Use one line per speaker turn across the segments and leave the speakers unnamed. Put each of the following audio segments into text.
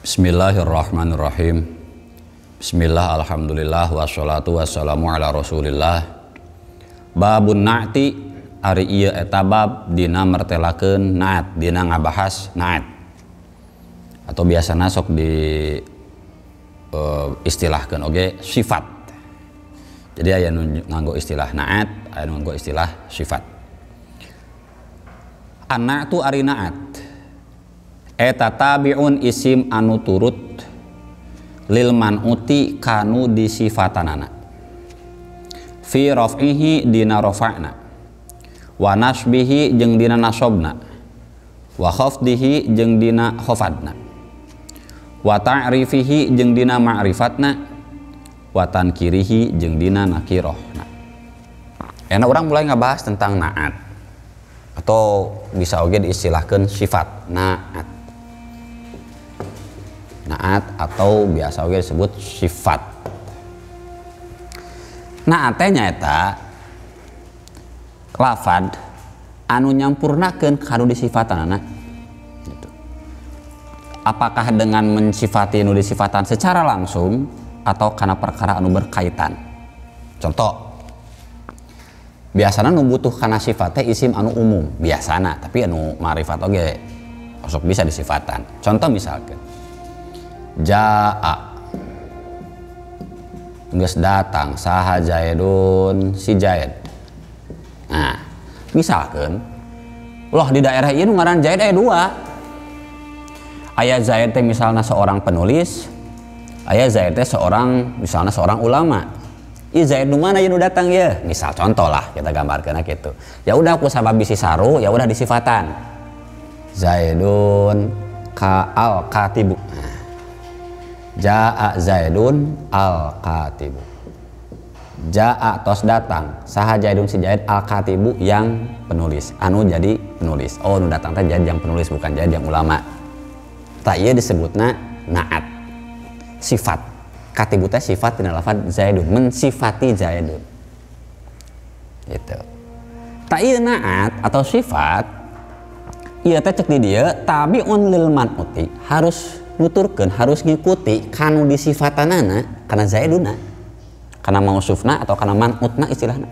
Bismillahirrahmanirrahim. Bismillah, alhamdulillah, wassalatu wassalamu ala rasulillah. Babun na'ti, ari ieu eta bab dina mertelakeun na'at, dina ngabahas na'at. Atau biasana sok di istilahkeun oge sifat. Jadi aya nu nganggo istilah na'at, aya nu nganggo istilah sifat. An-na'tu ari na'at eta tabi'un isim anu turut lil man'uti kanu disifatanana fi raf'ihi dina rafa'na wa nasbihi jeung dina nasobna wa khafdihi jeung dina khafadna wa ta'rifihi jeung dina ma'rifatna wa tankirihi jeung dina nakirahna. Enak orang mulai ngabahas tentang na'at atau bisa oge diistilahkeun sifat na'at. Na'at atau biasa oge disebut sifat. Na'at teh nyaeta lafad anu nyampurnakeun kanu disifatanana gitu. Apakah dengan mensifati anu disifatan secara langsung atau karena perkara anu berkaitan. Contoh, biasana nu butuh kana sifatnya isim anu umum biasana, tapi anu ma'rifat oge sok bisa disifatan. Contoh misalkan jaa geus datang saha Zaidun si Zaid. Nah, misalkan ulah di daerah ieu nu ngaran Zaid aya dua. Aya Zaid teh misalna seorang penulis, aya Zaid teh seorang misalna seorang ulama. Ih Zaid nu mana nu datang ya? Misal contoh lah kita gambarkeun gitu. Ya udah aku sabab bisi saru, ya udah disifatan. Zaidun ka al-katibu. Nah. Jaa Zaidun al-katibu. Jaa tos datang. Saha Zaidun si Zaid al-katibu yang penulis. Anu jadi penulis. Oh nu datang teh Zaid yang penulis bukan Zaid yang ulama. Tak ieu disebutna na'at. Sifat. Katibu teh sifat tina lafaz Zaidun, mensifati Zaidun. Gitu. Ta ieu na'at atau sifat ieu teh cek di dieu tabi'un lil man'uti, harus nuturkeun, harus ngikuti kanu disifatanana kana Zaiduna, kana mausufna atau kana man'utna istilahna.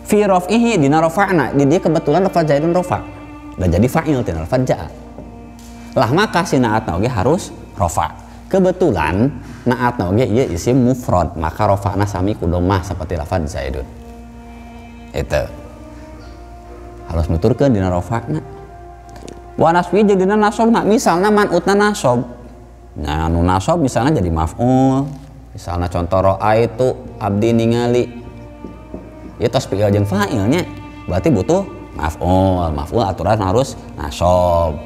Fi raf'ihi dina rafa'na, di dieu kebetulan lafaz Zaidun rafa'. Dan jadi fa'il tina lafaz ja'a. Lah maka si na'atna oge harus rafa'. Kebetulan na'atna oge ieu isim mufrad, maka rafa'na sami ku dhammah saperti lafaz Zaidun. Itu harus nuturkeun dina rafa'na. Wa nasbi jeung dina nasobna, misalna man'utna nasob. Nah, anu nasob misalna jadi maf'ul. Misalna contoh ra'aitu abdi ningali. Ieu tos fi'il jeung fa'ilnya, berarti butuh maf'ul. Maf'ul aturan harus nasob.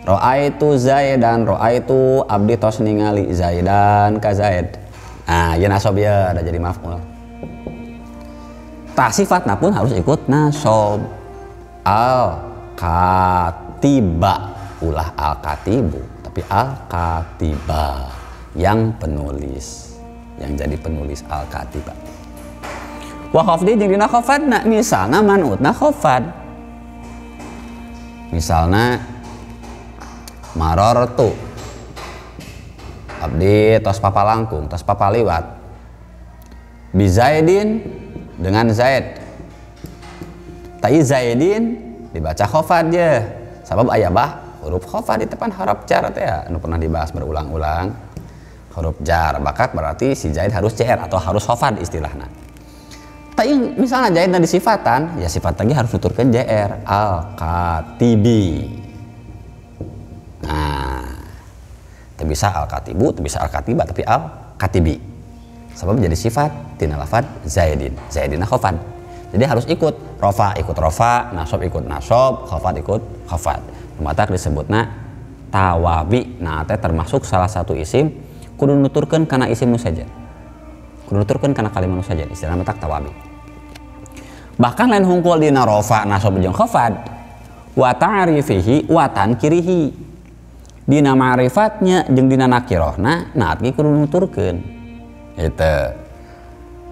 Ra'aitu Zaidan, ra'aitu abdi tos ningali Zaidan ka Zaid. Nah, ieu nasob ya ada jadi maf'ul. Tah sifatna pun harus ikut nasob. Al-katiba, ulah al-katibu, tapi al-katiba yang penulis, yang jadi penulis al-katiba. Wa khafdi jeung dina khafadna, misalna man'utna khafad. Misalna marortu abdi tos papalangkung, tos papaliwat bi Zaidin dengan Zaid. Tai Zaidin dibaca khafad ya, sabab aya bah huruf khafad di depan huruf jar teh ya, anu pernah dibahas berulang-ulang. Huruf jar bakat berarti si Zaid harus jar atau harus khafad istilahna. Tai misalnya Zaid na disifatan, ya sifat lagi harus nuturkeun jar al-katibi. Nah, itu bisa al-katibu, itu bisa al-katiba, tapi al-katibi. Sebab jadi sifat tina lafaz Zaidin. Zaidina khafad. Jadi harus ikut rafa, ikut rafa, nasob ikut nasob, khafad ikut khafad. Mata disebutna tawabi. Nah, teh termasuk salah satu isim kudu nuturkeun kana isim nu saja. Kudu nuturkeun kana kalimat nu saja. Istilah mata tawabi. Bahkan lain hungkul dina rafa, nasob jeung khafad. Wa ta'rifihi wa tankirihi. Dina ma'rifatnya jeung dina nakirahna naat ge kudu nuturkeun. Itu.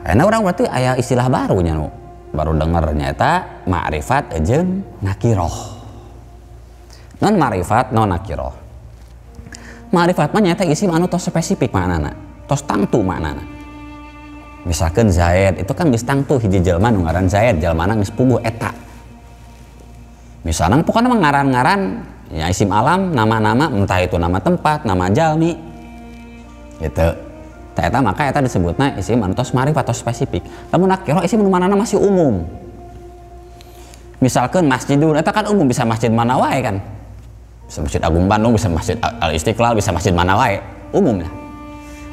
Ayeuna urang berarti aya istilah barunya nu baru denger nyata ma'rifat jeung nakirah. Non ma'rifat non nakirah. ma'rifat mah nyata isim anu tos spesifik maknana, tos tangtu maknana. Misalkan Zaid itu kan geus tangtu hiji jelema nu ngaran Zaid, jelmana geus puguh eta. Misalnya pokoknya ngaran-ngaran ya isim alam, nama-nama, entah itu nama tempat, nama jalmi gitu. Eta maka eta disebutna isim anu tos ma'rifat tos spesifik. Lamun nakiro isim nu manana masih umum. Misalkan masjidun eta kan umum, bisa masjid mana wae kan. Bisa Masjid Agung Bandung, bisa Masjid Al Istiqlal, bisa masjid mana wae, umum ya.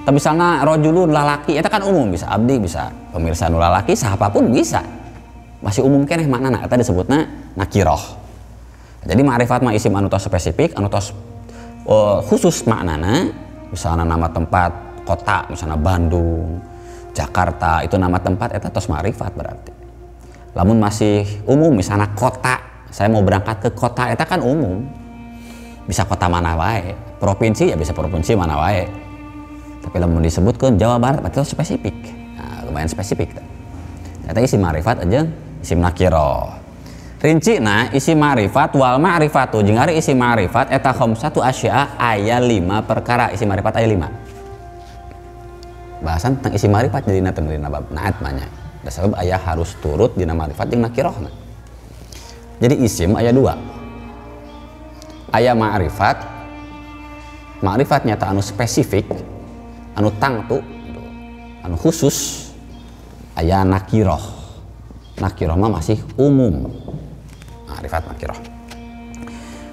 Tapi misalnya rojulun lalaki, itu kan umum, bisa abdi, bisa pemirsa nu lalaki, siapapun bisa. Masih umum keneh maknana, itu disebutna nakiroh. Jadi ma'rifat mah isim anu tos spesifik, anu tos khusus maknana, misalnya nama tempat, kota, misalnya Bandung, Jakarta, itu nama tempat, itu tos ma'rifat berarti. Lamun masih umum, misalnya kota, saya mau berangkat ke kota, itu kan umum. Bisa kota mana wae, provinsi ya bisa provinsi mana wae. Tapi lamun disebutkan Jawa Barat itu spesifik. Nah, lumayan spesifik. Eta isim ma'rifat aja isim nakiro. Rinci nah isim ma'rifat wal ma'rifatu jeung ari isim ma'rifat eta khamsatu asya aya 5 perkara. Isim ma'rifat aya 5. Bahasan tentang isim ma'rifat jadi dina bab naat mah nya. Da sabab aya harus turut dina ma'rifat jeung nakirohna. Jadi isim aya 2. Aya ma'rifat, ma'rifat nyata anu spesifik, anu tangtu, anu khusus. Aya nakiroh, nakiroh mah masih umum. Ma'rifat nakiroh.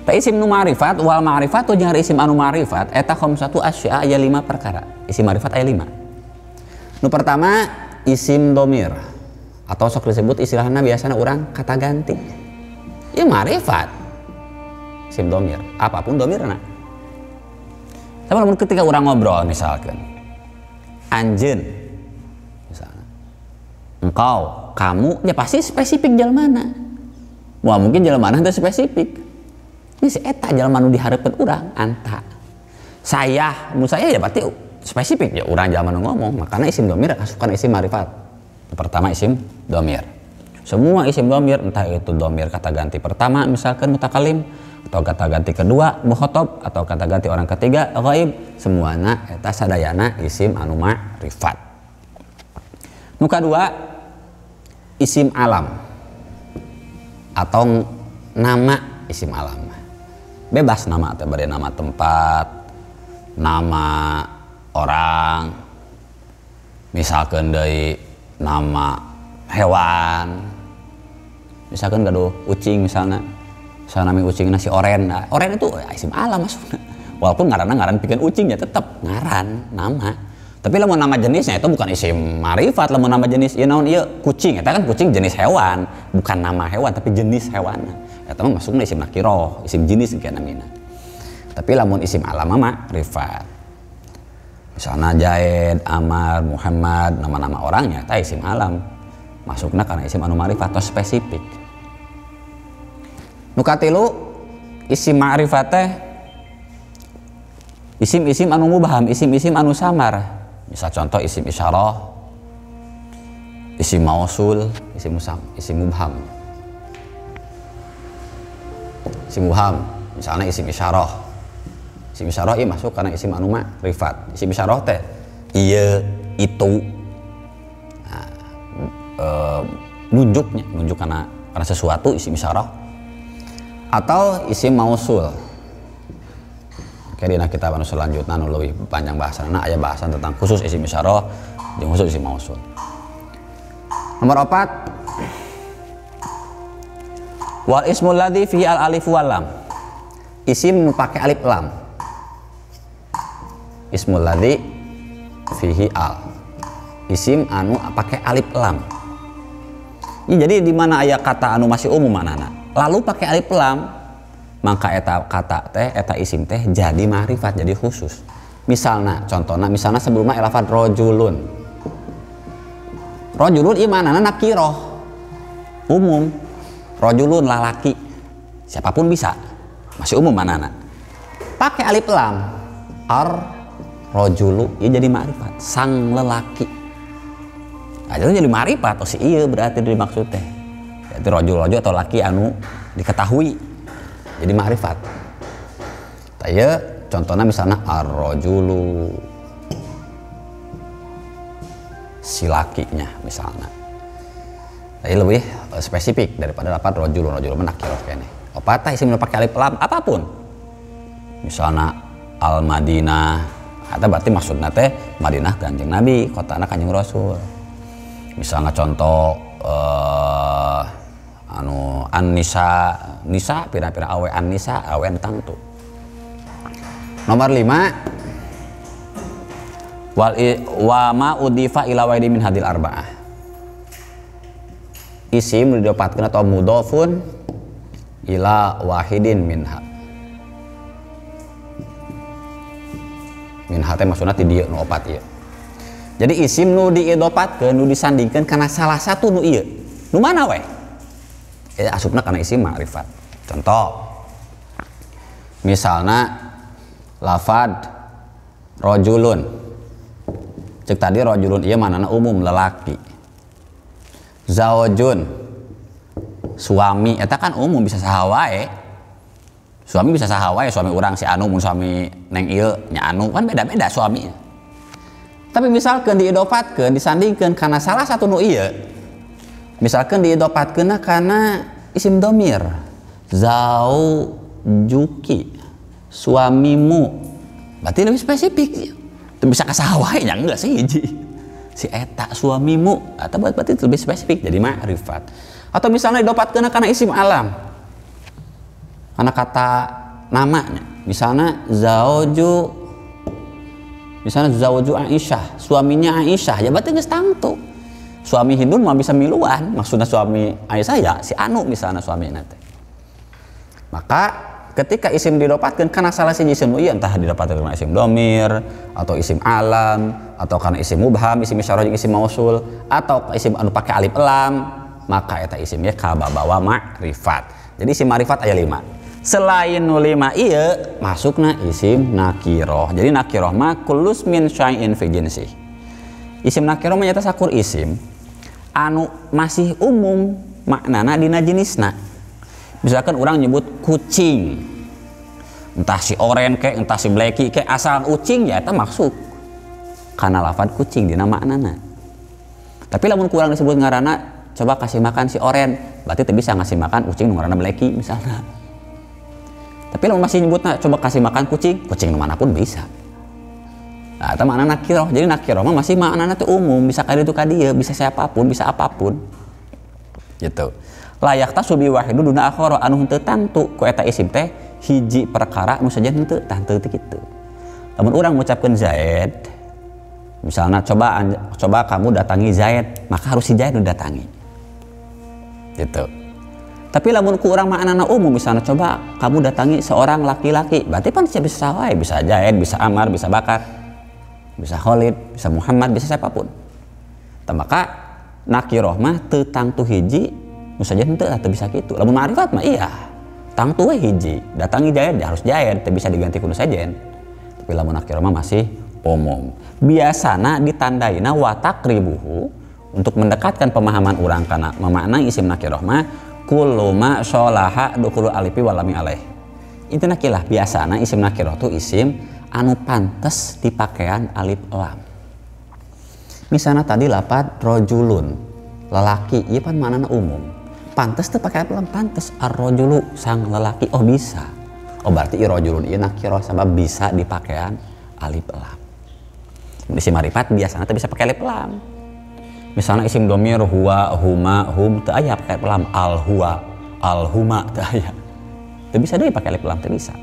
Ta isim nu ma'rifat wal ma'rifatu jeung isim anu ma'rifat eta khamsatu asya aya 5 perkara. Isim ma'rifat aya 5. Nu pertama isim domir atau sok disebut istilahna biasana urang kata ganti. Ya ma'rifat. Isim domir, apapun domirna. Tapi namun ketika orang ngobrol misalkan, anjeun, misalnya, engkau, kamu, ya pasti spesifik jelmana. Wah mungkin jelmana itu spesifik. Ini si eta jelma nu dihareupeun urang, anta. Saya, mun saya ya berarti spesifik ya urang jelma nu ngomong. Makanya isim domir asupan isim ma'rifat. Pertama isim domir. Semua isim domir, entah itu domir kata ganti pertama misalkan mutakalim, atau kata ganti kedua mukhatab, atau kata ganti orang ketiga ghaib, semuanya eta sadayana isim anu ma'rifat. Nu kadua isim alam atau nama isim alam. Bebas nama teh bade nama tempat, nama orang, misalkan dari nama hewan, misalkan gaduh ucing misalnya. Misalnya nami ucing nasi oren, nah, oren itu ya, isim alam maksudnya. Walaupun ngaran bikin ucing ya tetap ngaran nama. Tapi lamun nama jenisnya itu bukan isim ma'rifat, lamun nama jenis ya naon ieu kucing, eta kan kucing jenis hewan, bukan nama hewan tapi jenis hewan. Eta mah masukna isim nakiroh, isim jenis kana namina. Tapi lamun isim alam mah ma'rifat. Misalnya Zaid, Amar, Muhammad, nama-nama orangnya eta isim alam. Masukna kana isim anu ma'rifat atau spesifik. Nu katilu isim ma'rifat teh isim-isim anu mubham, isim-isim anu samar. Misal contoh isim isyarah, isim mausul, isim mubham. Isim mubham, misalnya isim isyarah. Isim isyarah ieu masuk karena isim anu ma'rifat. Isim isyarah teh ieu, itu. Nah, nunjuk karena sesuatu isim isyarah. Atau isim mausul. Oke, dina kitab anu selanjutnya anu leuwih panjang bahasana aya bahasan tentang khusus isim isyarah jeung khusus isim mausul. Nomor 4 wal ismul ladzi fihi al alif wal lam. Isim nu pake alif lam. Ismul ladzi fihi al. Isim anu pake alif lam. Jadi di mana aya kata anu masih umum manana lalu pakai alif lam, maka eta kata teh eta isim teh jadi ma'rifat, jadi khusus. Misalnya contohnya sebelumnya lafaz rojulun. Rojulun ieu manana nakiroh, umum. Rojulun lalaki, siapapun bisa, masih umum manana. Pakai alif lam, rojulu ieu jadi ma'rifat, sang lelaki. Nah, jadi ma'rifat oh si ieu berarti dimaksud teh. Itu rojo atau laki anu diketahui jadi ma'rifat. Taya contohnya misalnya ar-rajulu, si lakinya misalnya. Jadi lebih spesifik daripada lafaz rajulun. Rajulun nakirah kene. Opata isim nu pakai alif lam apapun. Misalnya al-Madinah, atau berarti maksudnya teh Madinah Kanjeng Nabi, kotana Kanjeng Rasul. Misalnya contoh an-nisa, nisa pira-pira awe an-nisa, awe entang tuh. Nomor 5 wa ma udifa ila waidi min hadil arba'ah. Isim didapatkan atau mudhofun ila wahidin minha. Minha teh maksudna ti dieu nu opat ieu. Jadi isim nu diidopatkeun, nu disandingkeun karena salah satu nu ieu. Nu mana we? Asupna karena isim ma'rifat. Contoh misalna lafad rajulun. Cek tadi rajulun ieu manana umum lelaki. Zawjun suami eta kan umum bisa saha wae. Suami bisa saha wae, suami urang si anu mun suami neng ieu nya anu kan beda-beda suami. Tapi misalkan diidopatkeun disandingkeun karena salah satu nu ieu. Misalkan diidopatkeunna kana isim domir. Zaujuki suamimu. Berarti lebih spesifik. Itu bisa ka saha wae nya enggak sih hiji. Si eta suamimu atau berarti lebih spesifik jadi ma'rifat. Atau misalnya didapatkan karena isim alam, karena kata namanya, misalnya zauju Aisyah, suaminya Aisyah, ya berarti geus tangtu. Suami Hindun mah bisa miluan, maksudnya suami Aisyah ya si anu misalnya suami nanti. Maka ketika isim didapatkan karena salah siji isim iya, entah didapatkan karena isim domir atau isim alam atau karena isim mubham, isim isyarah jeung isim mausul atau isim anu pakai alif lam, maka eta isimnya kababawa ma'rifat. Jadi isim ma'rifat aya 5. Selain nu 5 ieu masukna isim nakirah. Jadi nakirah mah kullus min syai'in fi jinsi. Isim nakirah mah nyata sakur isim anu masih umum maknana dina jenisna. Misalkan orang nyebut kucing, entah si oren ke, entah si blacky ke, asal ucing ya itu maksud karena lafad kucing dina maknana. Tapi lamun kurang disebut ngaranna, coba kasih makan si oren, berarti tidak bisa ngasih makan kucing nu ngaranna blacky misalnya. Tapi lamun masih nyebutna coba kasih makan kucing, kucing nu manapun bisa. Nah, itu makna nakirah. Jadi nakirah mah masih maknana teh umum, bisa kaditu ka dieu, bisa siapapun, bisa apapun. Gitu. Layak tasubi wahidu duna akhara anu henteu tantu ku eta isim teh hiji perkara anu saja henteu tantu teh kitu. Lamun urang ngucapkeun Zaid, misalnya coba kamu datangi Zaid, maka harus si Zaid nu datangi. Gitu. Tapi lamun ku urang maknana umum, misalnya coba kamu datangi seorang laki-laki, berarti pan bisa wae, bisa Zaid, bisa Amar, bisa Bakar, bisa Khalid, bisa Muhammad, bisa siapapun. Maka nakirah mah teu tangtu hiji nu saja henteu atau bisa gitu. Lamun ma'rifat mah iya tangtu we hiji datangi Zaid ya harus Zaid teu bisa diganti ku nu sajen. Tapi lamun nakirah mah masih umum. Biasana ditandaina wa taqribuhu untuk mendekatkan pemahaman urang kana memaknai isim nakirah mah kullu ma sholaha dukhulu alifi wa lam alaih. Intina kilah biasana isim nakirah tu isim anu pantes dipakean alif lam. Misalnya tadi lafaz rajulun lelaki, ieu pan maknana umum. Pantes teu pakai alif lam, pantes ar-rajulu sang lelaki, oh bisa. Oh berarti rajulun ieu nakirah sabab bisa dipakean alif lam. Isim ma'rifat biasana teu bisa pakai alif lam. Misalnya isim domir huwa, huma, hum teu aya pakai alif lam, al huwa, al huma teu aya. Teu bisa deui pakai alif lam, teu bisa.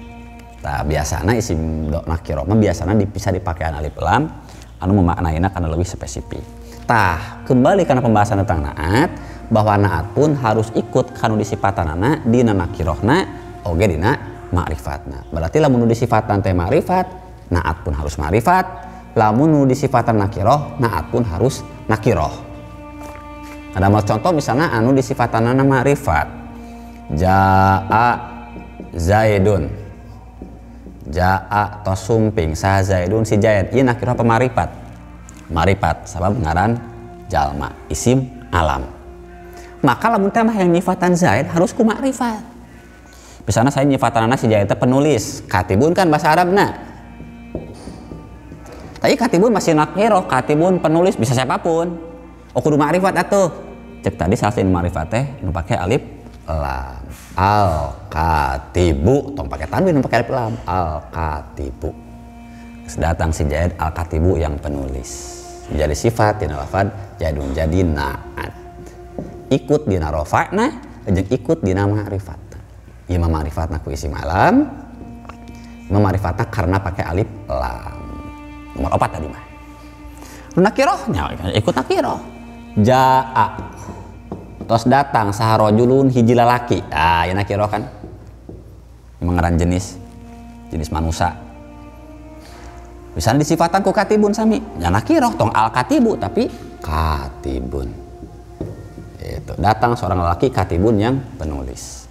Tah biasana isim nakirah mah biasana bisa dipakean alif lam anu memaknaina kana lebih spesifik. Tah kembali karena pembahasan tentang naat, bahwa naat pun harus ikut kanu disifatanana dina nakirahna oge dina ma'rifatna. Berarti lamun nu disifatan teh ma'rifat, naat pun harus ma'rifat. Lamun nu disifatan nakirah, naat pun harus nakirah. Ada contoh misalnya anu disifatanana ma'rifat. Jaa Zaidun. Jaa tos sumping sa Zaidun si Zaid. Ieu nakirah apa ma'rifat? Ma'rifat sabab ngaran jalma, isim alam. Maka lamun teh yang nyifatan Zaid harus ku ma'rifat. Misalnya saya nyifatanana si Zaid penulis, katibun kan bahasa Arabna. Tapi katibun masih nakiro, katibun penulis bisa siapapun. Oh kudu ma'rifat atuh. Cek tadi salah satu ma'rifat teh nu pakai alif lam. Al katibu tong pakai tanwin nu pakai alif lam. Al katibu. Datang si Zaid al katibu yang penulis. Jadi sifat dina lafad jadun jadi naat. Ikut dina rofa'na jeung ikut dina ma'rifat. Ieu mah ma'rifatna ku isim alam. Ma'rifatna karena pakai alif lam. Nomor 4 tadi mah. Nakirohnya ikut nakiroh. Jaa tos datang saha rajulun hiji lalaki. Ah, ya nakiroh kan. Mengeran jenis manusia. Misalnya disifatan ku katibun sami. Ya nakiroh tong al katibu tapi katibun. Itu datang seorang lelaki katibun yang penulis.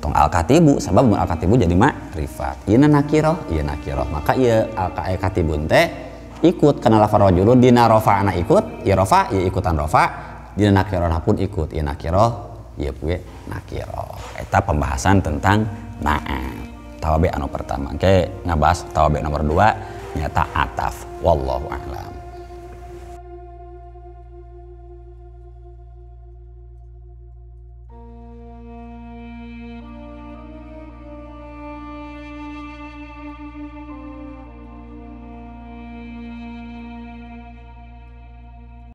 Tong al katibu sabab al katibu jadi ma'rifat. Ieu nakiroh, ieu nakiroh. Maka ieu al katibun teh ikut kana lafaz rajulun dina rafa'na ikut, ieu rafa, ieu ikutan rafa, dina nakirahna pun ikut, ieu nakirah, ieu puge nakirah. Eta pembahasan tentang na'at. Tawabe anu pertama. Oke, ngabahas tawabe nomor 2 nyata ataf. Wallahu a'lam.